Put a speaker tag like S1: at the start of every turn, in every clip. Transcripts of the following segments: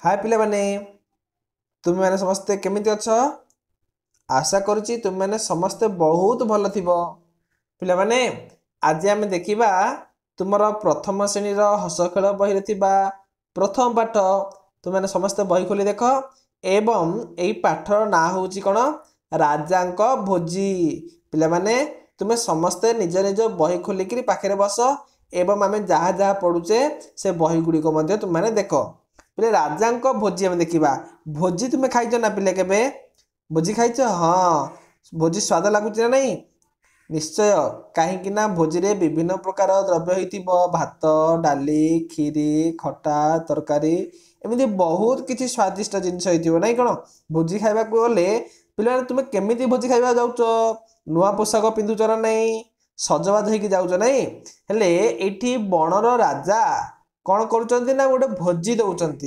S1: हाय पिला माने तुम मैंने समस्ते केमिति अछ आशा करुच्ची तुम मैंने समस्ते बहुत भल थी पिला माने आज आम देखा तुमर प्रथम श्रेणी हस खेल बही प्रथम पाठ तुम मैंने समस्ते बही खोली देख एवं यही पाठर ना हूँ कौन राजा भोजी पिला माने तुम्हें समस्ते निज निज बही खोलिक पाखे बस एवं आम जहाँ जहाँ पढ़ुचे से बही गुड़िक तुम मैंने देख पिले राजा भोजी आम देखा भोजी तुम्हें खाइच ना पिले केबे भोजी खाइच हाँ भोजी स्वाद लगुच ना नहीं निश्चय कहीं भोजी रे विभिन्न प्रकार द्रव्य हो भात डाली खीरी खटा तरकारी एमती बहुत किसी स्वादिष्ट जिनस ना कौन भोजी खावा गले पे तुम्हें केमी भोजी खावा जाऊच नुआ पोशाक पिंधुच ना नहीं सजबाज हो जाऊच नहीं हेले ये बणर राजा कौन करुँच ना गोटे भोजी दौरान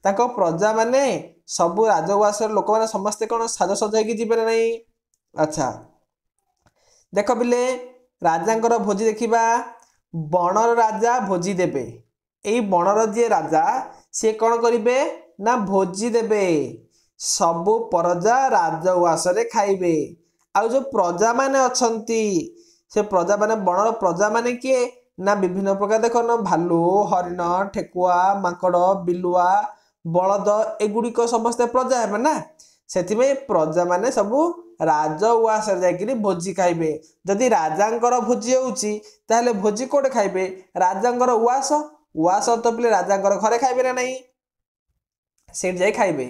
S1: प्रजा माने सबू राजवास लोक मैंने समस्ते कौन साजसज हो नहीं। अच्छा देख पिले राजा भोजी देखा बणर राजा भोजी देबे यही बणर जी राजा सी कौन करेंगे ना भोजी देबे सबू प्रजा राजवास खाइबे आउ जो प्रजा माने अछंती से प्रजा माने बणर प्रजा माने किए ना विभिन्न प्रकार देख ना भालू हरिण ठेकुआ माकड़ बिलुआ बलद एगुड़िक समस्ते प्रजा है ना से प्रजा माने सबू राजवास जाकि भोजी खाइबे जदि राजा भोजी होले भोजी कोटे खाइबे राजा उआस उआस तो पिले राजा घरे खाइबे ना नहीं से जाए खाइबे।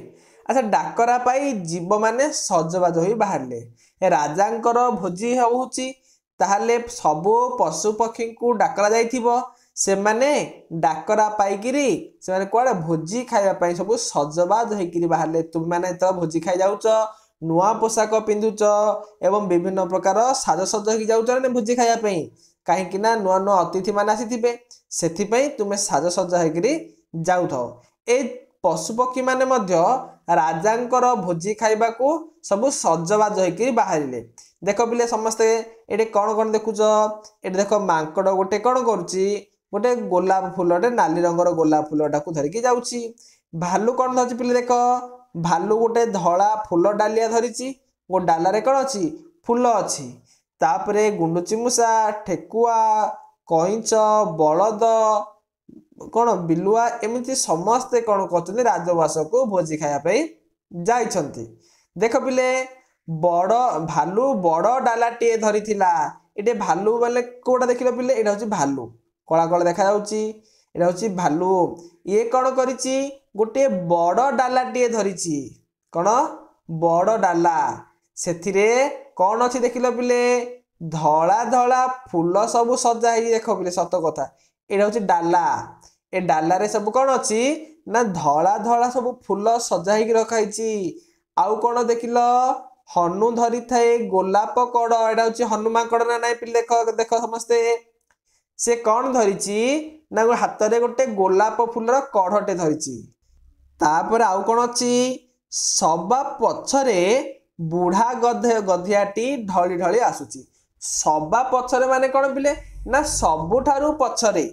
S1: अच्छा डाकरा पाई जीव माने सजबाज हो बाहर राजा भोजी होची ताहले सबू पशु पक्षी को डाकरा जाइथिबो से माने डाकरा पाइकिरी से माने कुआडे भोजी खाइबा सब सजबाज होइकिरी बाहर तुम माने तो भोजी खाई जाउच नुआ पोशाक पिंधुच एवं विभिन्न प्रकार साजसज हो जाउच ना भोजी खाइबा कहीं नुआ नुआ अतिथि मान आसीथिबे सेथिपई तुमे साजसज होइकिरी जाउथो ए पशुपक्षी माने मध्य राजांकर भोजी खाइबा को सब सजबाज होइकिरी बाहरिले देख पिले समस्ते ये कौन कौन देखुच ये देख मांकड़ गोटे कौन करुच्ची गोटे गोलाप फूलटे नाली रंगर गोलाप फूलटा को धरिकी जाऊँगी भालू कौन धरती पिले देख भालू गोटे धला फूल डालिया धरी गो डालारे कौन अच्छी फूल अच्छी तापरे गुंडुची मूषा ठेकुआ कईच बलद कौन बिलुआ एमती समस्ते कौन कर राजवास को भोजी खायापी जाइछंती देख पिले बड़ भालू बड़ डाला टे धरी ये भालू बोले कौटा देख पिले ये हूँ भालू कला कला देखा यहाँ हूँ भालू ये कौन करिछि गोटे बड़ डाला टे धरी कौन बड़ डाला से कौन अच्छी देख पिले धला धला फूल सब सजा है देख पिले सत कथा ये हूँ डाला ए डालारे सब कौन अच्छी ना धला धला सब फूल सजा ही रखाई आउ कौन देखिल हनु धरी थाए गोलाप कड़ एटा हूँ हनुमान कड़ ना नाई पिले देख देख समस्ते से कौन धरी ना हाथ में गोटे गोलाप फूलर कढ़टे धरी तापर आउ कौन अच्छी सबा पछरे बुढ़ा गधियाटी ढली ढली आसुची सबा पछरे माने कौन पिले ना सबुठारु पछरे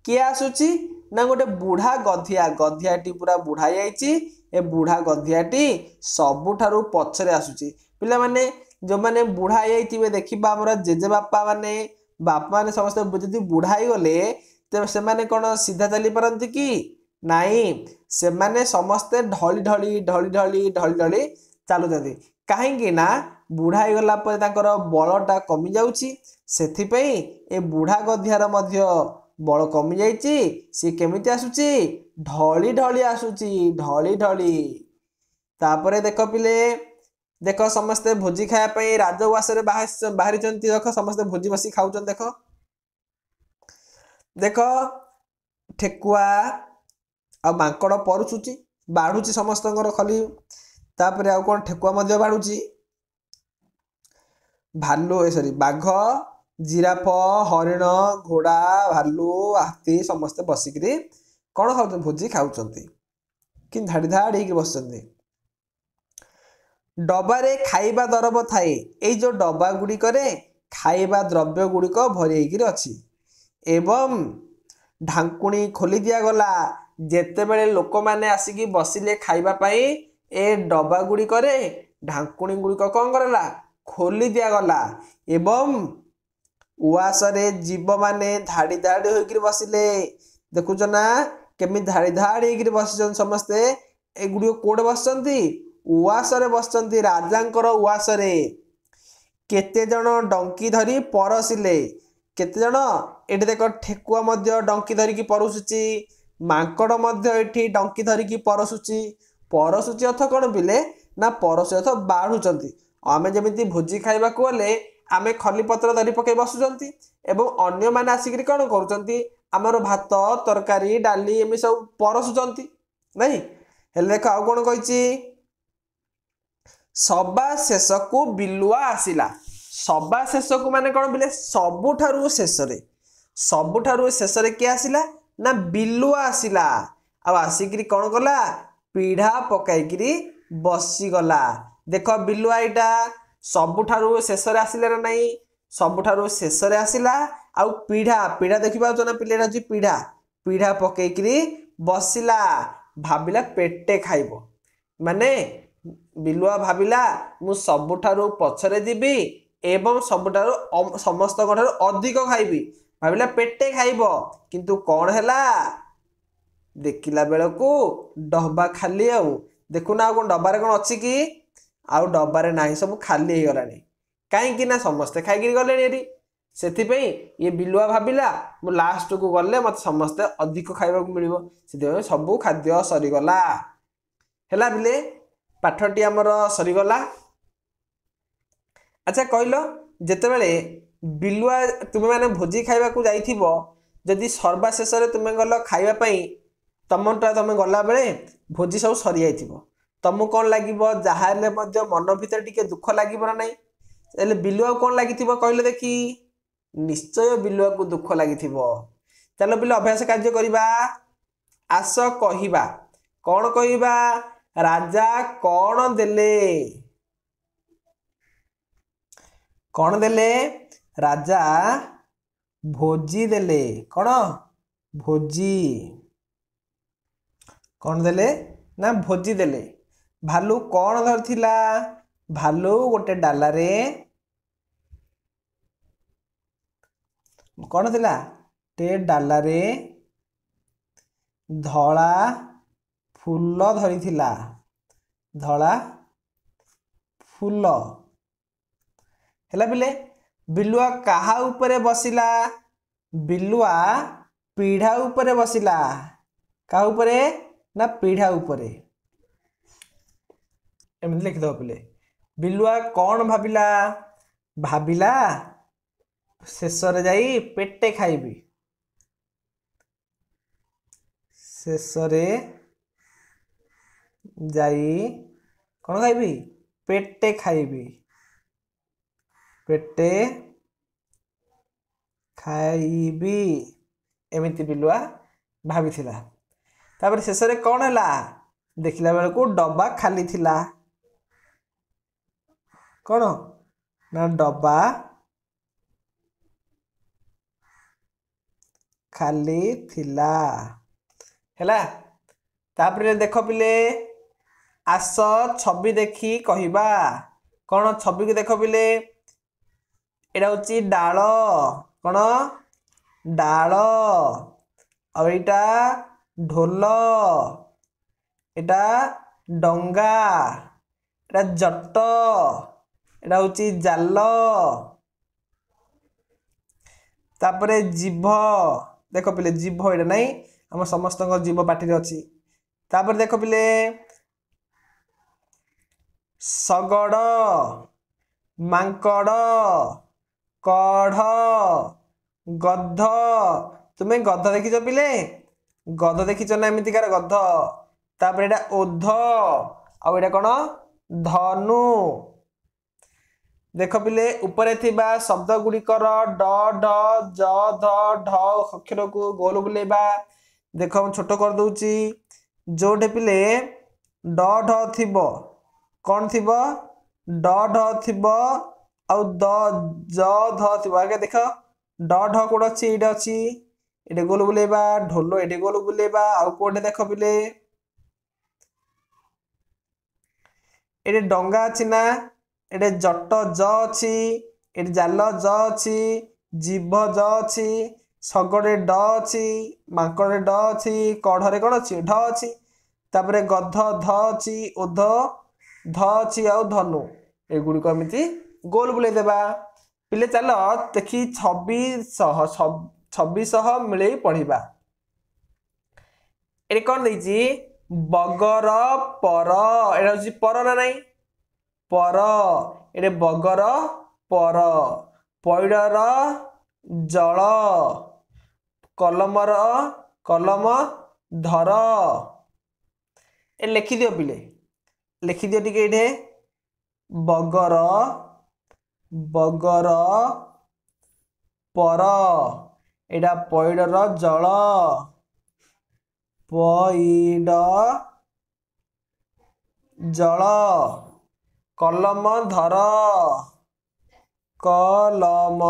S1: किए आसुची ना गोटे बुढ़ा गधिया गधियाटी पूरा बुढ़ा जाइए ए बुढ़ा गधियाटी सबुठारु पछरे आसुची पिला माने जो माने बुढ़ा जाइए देखा आम जेजे बापा माने समस्त जब बुढ़ा गले तो से माने कौन सीधा चली पारती कि नाई से माने समस्ते ढली ढली ढली ढली ढली ढली चलुं कहीं बुढ़ा गला बलटा कमी जाऊँगी सेथिपई ए बुढ़ा गधियार मध्य बल कमी जाइए सी केमिति आसुची ढली ढली आसुची ढली ढली तापरे देख पिले देख समस्ते भोजी खायापी राजवास बाहरी देख समस्ते भोजी बसी खाऊ देख देख ठेकुआ आ मांकड़ परुचुची बाढ़ुची समस्त खली तापर आउ कौन ठेकुआ मध्य बाढ़ुची भालू सॉरी बाघ जिराफ हरिण घोड़ा भालू हाथी समस्ते बसिकी कौन खाऊ भोजी खाऊँ कि धाड़ी धाड़ी बस डबारे खाइबा दरब थाए ये जो डबा गुड़िक खाइबा द्रव्य गुड़िक भरी अच्छी एवं ढांकुणी खोली दिगला ଯେତେବେଳେ ଲୋକମାନେ ଆସିକି ବସିଲେ ଖାଇବା ପାଇଁ ଏ ଡବା ଗୁଡ଼ିକରେ ଢାଙ୍କୁଣୀ ଗୁଡ଼ିକ କ'ଣ କରାଗଲା ଖୋଲି ଦିଆଗଲା ଏବଂ ଉଆସରେ ଜୀବମାନେ ଧାଡ଼ି ଧାଡ଼ି ହୋଇକରି ବସିଲେ। ଦେଖୁଛ ନା କେମିତି ଧାଡ଼ି ଧାଡ଼ି ହେଇକରି ବସିଛନ୍ତି ସମସ୍ତେ। ଏଗୁଡ଼ିକ କୋଉଠି ବସିଛନ୍ତି ଉଆସରେ ବସିଛନ୍ତି ରାଜାଙ୍କର ଉଆସରେ। କେତେ ଜଣ ଡଙ୍କି ଧରି ପରସିଲେ। କେତେ ଜଣ ଏଠି ଦେଖ ଠେକୁଆ ମଧ୍ୟ ଡଙ୍କି ଧରିକି ପରସୁଛି। ମାଙ୍କଡ଼ ମଧ୍ୟ ଏଠି ଡଙ୍କି ଧରିକି ପରସୁଛି। ପରସୁଛି ଅର୍ଥ କ'ଣ ପିଲେ ନା ପରସୁଛି ଅର୍ଥ ବାଢ଼ୁଛନ୍ତି। ଆମେ ଯେମିତି ଭୋଜି ଖାଇବାକୁ ଗଲେ ଆମେ ଖଲିପତ୍ର ଧରି ପକାଇ ବସୁଛନ୍ତି ଏବଂ ଅନ୍ୟମାନେ ଆସିକରି କ'ଣ କରୁଛନ୍ତି ଆମର ଭାତ ତରକାରୀ ଡାଲି ଏମିତି ସବୁ ପରସୁଛନ୍ତି ନାଇଁ। ହେଲେ ଦେଖ ଆଉ କ'ଣ କହିଛି ସବା ଶେଷକୁ ବିଲୁଆ ଆସିଲା। ସବା ଶେଷକୁ ମାନେ କ'ଣ ପିଲେ ସବୁଠାରୁ ଶେଷରେ। ସବୁଠାରୁ ଶେଷରେ କିଏ ଆସିଲା ନା ବିଲୁଆ ଆସିଲା। ଆଉ ଆସିକିରି କ'ଣ କଲା ପିଢ଼ା ପକାଇକିରି ବସିଗଲା। ଦେଖ ବିଲୁଆ ଏଇଟା ସବୁଠାରୁ ଶେଷରେ ଆସିଲା ନା ନାହିଁ ସବୁଠାରୁ ଶେଷରେ ଆସିଲା। ଆଉ ପିଢ଼ା ପିଢ଼ା ଦେଖିପାରୁଛ ନା ପିଲାଟା ହେଉଛି ପିଢ଼ା ପିଢ଼ା ପକେଇକିରି ବସିଲା। ଭାବିଲା ପେଟେ ଖାଇବ ମାନେ ବିଲୁଆ ଭାବିଲା ମୁଁ ସବୁଠାରୁ ପଛରେ ଯିବି ଏବଂ ସବୁଠାରୁ ସମସ୍ତଙ୍କ ଠାରୁ ଅଧିକ ଖାଇବି। ଭାବିଲା ପେଟେ ଖାଇବ କିନ୍ତୁ କ'ଣ ହେଲା ଦେଖିଲା ବେଳକୁ ଡବା ଖାଲି। ଆଉ ଦେଖୁନା ଆଉ କ'ଣ ଡବାରେ କ'ଣ ଅଛି କି ଆଉ ଡବାରେ ନାହିଁ ସବୁ ଖାଲି ହେଇଗଲାଣି। କାହିଁକି ନା ସମସ୍ତେ ଖାଇକିରି ଗଲେଣି ଏଠି। ସେଥିପାଇଁ ଇଏ ବିଲୁଆ ଭାବିଲା ମୁଁ ଲାଷ୍ଟକୁ ଗଲେ ମୋତେ ସମସ୍ତେ ଅଧିକ ଖାଇବାକୁ ମିଳିବ। ସେଥିପାଇଁ ସବୁ ଖାଦ୍ୟ ସରିଗଲା। ହେଲା ବିଲେ ପାଠଟି ଆମର ସରିଗଲା। ଆଚ୍ଛା କହିଲ ଯେତେବେଳେ ବିଲୁଆ ତୁମେମାନେ ଭୋଜି ଖାଇବାକୁ ଯାଇଥିବ ଯଦି ସର୍ବାଶେଷରେ ତୁମେ ଗଲ ଖାଇବା ପାଇଁ ତମେ ଗଲାବେଳେ ଭୋଜି ସବୁ ସରିଯାଇଥିବ ତମକୁ କ'ଣ ଲାଗିବ ଯାହା ହେଲେ ମଧ୍ୟ ମନ ଭିତରେ ଟିକେ ଦୁଃଖ ଲାଗିବ ନା ନାହିଁ। ହେଲେ ବିଲୁଆକୁ କ'ଣ ଲାଗିଥିବ କହିଲେ ଦେଖି ନିଶ୍ଚୟ ବିଲୁଆକୁ ଦୁଃଖ ଲାଗିଥିବ। ଚାଲ ବିଲୁ ଅଭ୍ୟାସ କାର୍ଯ୍ୟ କରିବା। ଆସ କହିବା କ'ଣ କହିବା ରାଜା କ'ଣ ଦେଲେ। କ'ଣ ଦେଲେ ରାଜା ଭୋଜି ଦେଲେ। କ'ଣ ଭୋଜି କ'ଣ ଦେଲେ ନା ଭୋଜି ଦେଲେ। ଭାଲୁ କ'ଣ ଧରିଥିଲା ଭାଲୁ ଗୋଟେ ଡାଲାରେ କ'ଣ ଥିଲା ଟେ ଡାଲାରେ ଧଳା ଫୁଲ ଧରିଥିଲା। ଧଳା ଫୁଲ ହେଲା ପିଲେ। ବିଲୁଆ କାହା ଉପରେ ବସିଲା ବିଲୁଆ ପିଢ଼ା ଉପରେ ବସିଲା। କାହା ଉପରେ ନା ପିଢ଼ା ଉପରେ। ଏମିତି ଲେଖିଦେବ ପିଲେ। ବିଲୁଆ କ'ଣ ଭାବିଲା ଭାବିଲା ଶେଷରେ ଯାଇ ପେଟେ ଖାଇବି। ଶେଷରେ ଯାଇ କ'ଣ ଖାଇବି ପେଟେ ଖାଇବି। ପେଟେ ଖାଇବି ଏମିତି ବିଲୁଆ ଭାବିଥିଲା। ତାପରେ ଶେଷରେ କ'ଣ ହେଲା ଦେଖିଲା ବେଳକୁ ଡବା ଖାଲି ଥିଲା। କ'ଣ ନା ଡବା ଖାଲି ଥିଲା। ହେଲା ତାପରେ ଦେଖ ପିଲେ ଆସ ଛବି ଦେଖି କହିବା। କ'ଣ ଛବିକୁ ଦେଖ ପିଲେ ଏଇଟା ହେଉଛି ଡାଳ। କ'ଣ ଡାଳ ଆଉ ଏଇଟା ଢୋଲ ଏଇଟା ଡଙ୍ଗା ଏଇଟା ଜଟ ଏଇଟା ହେଉଛି ଜାଲ। ତାପରେ ଜିଭ ଦେଖ ପିଲେ ଜିଭ ଏଇଟା ନାହିଁ ଆମ ସମସ୍ତଙ୍କ ଜିଭ ପାଟିରେ ଅଛି। ତାପରେ ଦେଖ ପିଲେ ଶଗଡ଼ ମାଙ୍କଡ଼ କଢ଼ ଗଧ। ତୁମେ ଗଧ ଦେଖିଛ ପିଲେ ଗଧ ଦେଖିଛ ନା ଏମିତିକାର ଗଧ। ତାପରେ ଏଇଟା ଓଧ ଆଉ ଏଇଟା କ'ଣ ଧନୁ। ଦେଖ ପିଲେ ଉପରେ ଥିବା ଶବ୍ଦ ଗୁଡ଼ିକର ଡ ଢ ଜ ଧ ଢ ଅକ୍ଷରକୁ ଗୋଲ ବୁଲେଇବା। ଦେଖ ମୁଁ ଛୋଟ କରିଦେଉଛି। ଯୋଉଠି ପିଲେ ଡ ଢ ଥିବ କ'ଣ ଥିବ ଡ ଢ ଥିବ ଆଉ ଦ ଜ ଧ ଥିବ। ଆଗେ ଦେଖ ଡ ଢ କୋଉଠି ଅଛି ଏଇଟା ଅଛି एटे गोल बुलेबा ढोल एटे गोल बुलेबा आउ कोठे देख पिले एटे डंगा अछि ना एटे जट ज अछि एटे जाल ज अछि जीभ ज अछि शगड़े ड अछि मांकड़े ड अछि कढ़रे कौन अछि ढ अछि तापरे गध ध अछि ओध ध अछि आउ धनु एगुड़ी को एमिति गोल बुले देबा पिले चलो देखी 2600 मिले पढ़िबा एटे कौन देछि बगर पर एटा होछि पर ना नहीं पर एटे बगर पर पैडर जल कलमर कलम धर ए लिखि दियो पिले लिखि दियो टिके एठे बगर बगर पर एटा पैडर जल पैड जल कलम धर कलम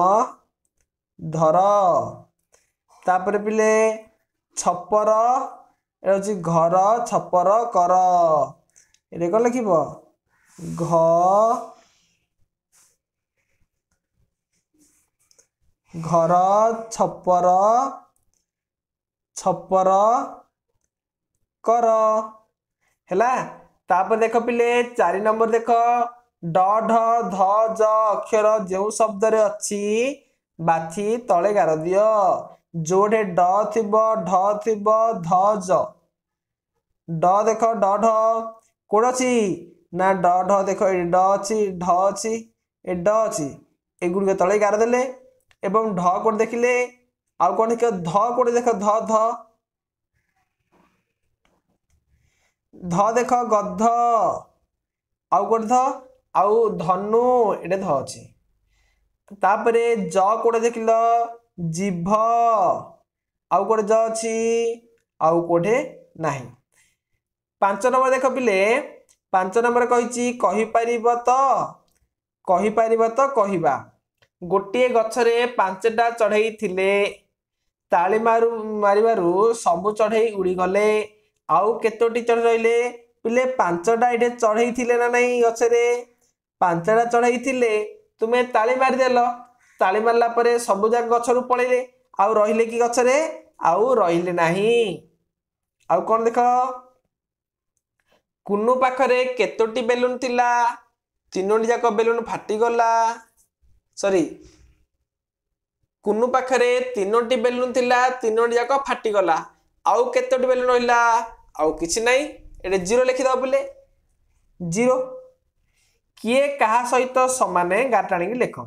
S1: धर तापर पिले छपर एटा होछि घर छपर कर एटे कौन लिखिबो घ घर छपर छपर कर हैला तापर देख पिले 4 नंबर देख ड ढ ध ज अक्षर जो शब्द रे अछि बाछी तळे गार दियो जोडे ड थिबो ढ थिबो ध ज ड देख ड ढ कोड अछि ना ड ढ देख ए ड अछि ढ अछि ए ड अछि एगुडी के तळे गार देले एवं ढ कोड देखिले आउ कोन के ध कोड देख ध ध ध देख गध आउ कोड ध आउ धनु एटे ध अछि तापरे ज कोड देखिलो जीभ आउ कोड ज अछि आउ कोठे नाही 5 नंबर देख पिले 5 नंबर कहिछि कहि परिबो तो कहिबा गोटे गछरे 5टा चढ़ई थिले ताली मारिबारु सबु चढ़ई उड़ी गले आउ केतोटी चढ़ रहिले पिले 5टा एटे चढ़ई थिले ना नहीं गछरे 5टा चढ़ई थिले तुमे ताली मारि देलो ताली मारला परे सबु जाक गछरु पळेले आउ रहिले की गछरे आउ रहिले नाही आउ कोन देखो कुन्नु पाखरे केतोटी बेलून थिला तीनोटी जाक बेलून फाटी गला सॉरी कुन्नु पाखरे तीनोटी बेलून थिला तीनोटी जाक फाटी गला आउ केतोटी बेलून रहिला आउ किछि नाही एटे जीरो लिखि दो पिले जीरो किए कहा सहित समाने गाटाणी की लेख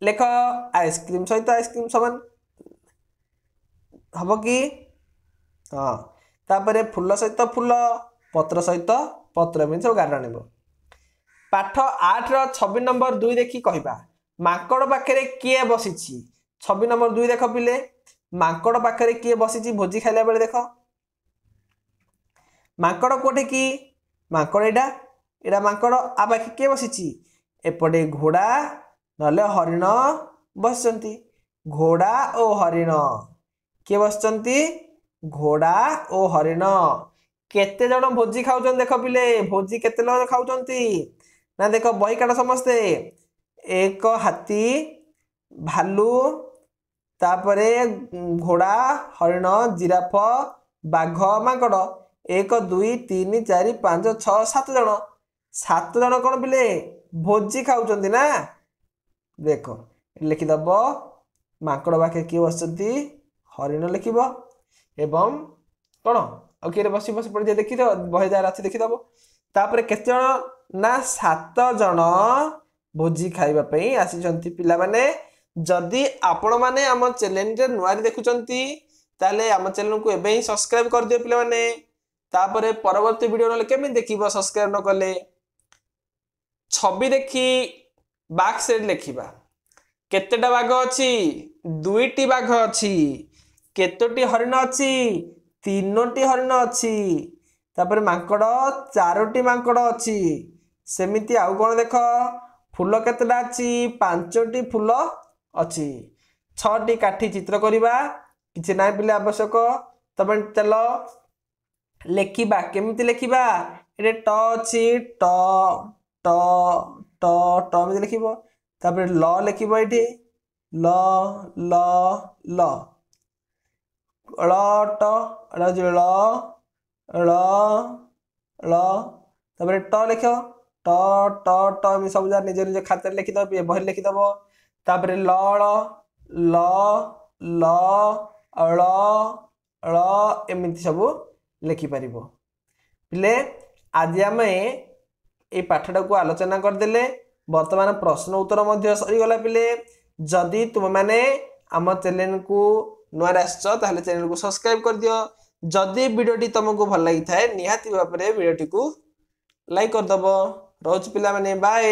S1: लेख आइसक्रीम सहित आइसक्रीम समान हबो कि हाँ तापरे फूल सहित फूल पत्र सहित पत्र एमि सब गार आनिबो पाठ 8 रो 26 नंबर 2 देखि कहिबा माकड़ पाखरे किए बसिछि 26 नंबर 2 देख पिले माकड़ पाखरे किए बसिछि भोजी खाइला बेले देख माकड़ कोठे की माकड़ एडा माकड़ आ पाखे किए बसिछि एपटे घोड़ा नले हरिण बसचंती घोड़ा ओ हरिण किए बसचंती घोड़ा ओ हरिण केते जण भोजी खाउचन देख पिले भोजी केते लोग खाउचंती ना देख बही काट समस्ते एक हाथी भालू तापरे घोड़ा हरिण जिराफ बाघ माकड़ 1 2 3 4 5 6 7 जण 7 जण कौन पिले भोजी खाउचंती ना देख लिखि दबो माकड़ पाखे किए बसचंती हरिण लिखिबो एवं कौन आ किए बसी बसी पड़ देखि दो बहे जा राति देखि दबो तापरे केते जण ना 7 जण भोजी खाइबा पई आसीचंती पिला माने जदि आपण माने हम चैनल रे नुआरी देखुचंती ताले हम चैनल को एबे ही सब्सक्राइब कर दियो पिला माने तापरे परवर्ती वीडियो नले केमि देखिबो सब्सक्राइब न करले छवि देखि बाग सेड लिखिबा केतेटा बाघ अछि 2टी बाघ अछि केतोटी हरिण अछि 3टी हरिण अछि तापरे मांकड़ 4टी मांकड़ अछि सेमिति आउ कोन देख फूल केतेटा अछि 5टी फूल अछि 6टी काठी चित्र करवा किसी ना पिले आवश्यक तब चल लेखिबा केमिति लेखिबा ये ट अछि ट ट ट ट में लिखिबो तापर ल लिखिबो एठी ल ल ल ळ ट ळ जो ळ ळ ळ तापर ट लिख ट ट ट में सब जा निज निज खाता लिखि दब ये बही लिखि दब तापर ल ल ल ळ ळ एमिति सब लिखि परिबो पिले आज आमे ए पाठटा को आलोचना करदेले वर्तमान प्रश्न उत्तर मध्य सरी गला पिले जदि तुम माने आम चैनल को नुआ आसछ ताहले चैनल को सब्सक्राइब कर दियो जदि वीडियोटी तुमको भल लगी थाए निहाती भाबरे वीडियोटी को लाइक कर दबो रोज पिला माने बाय।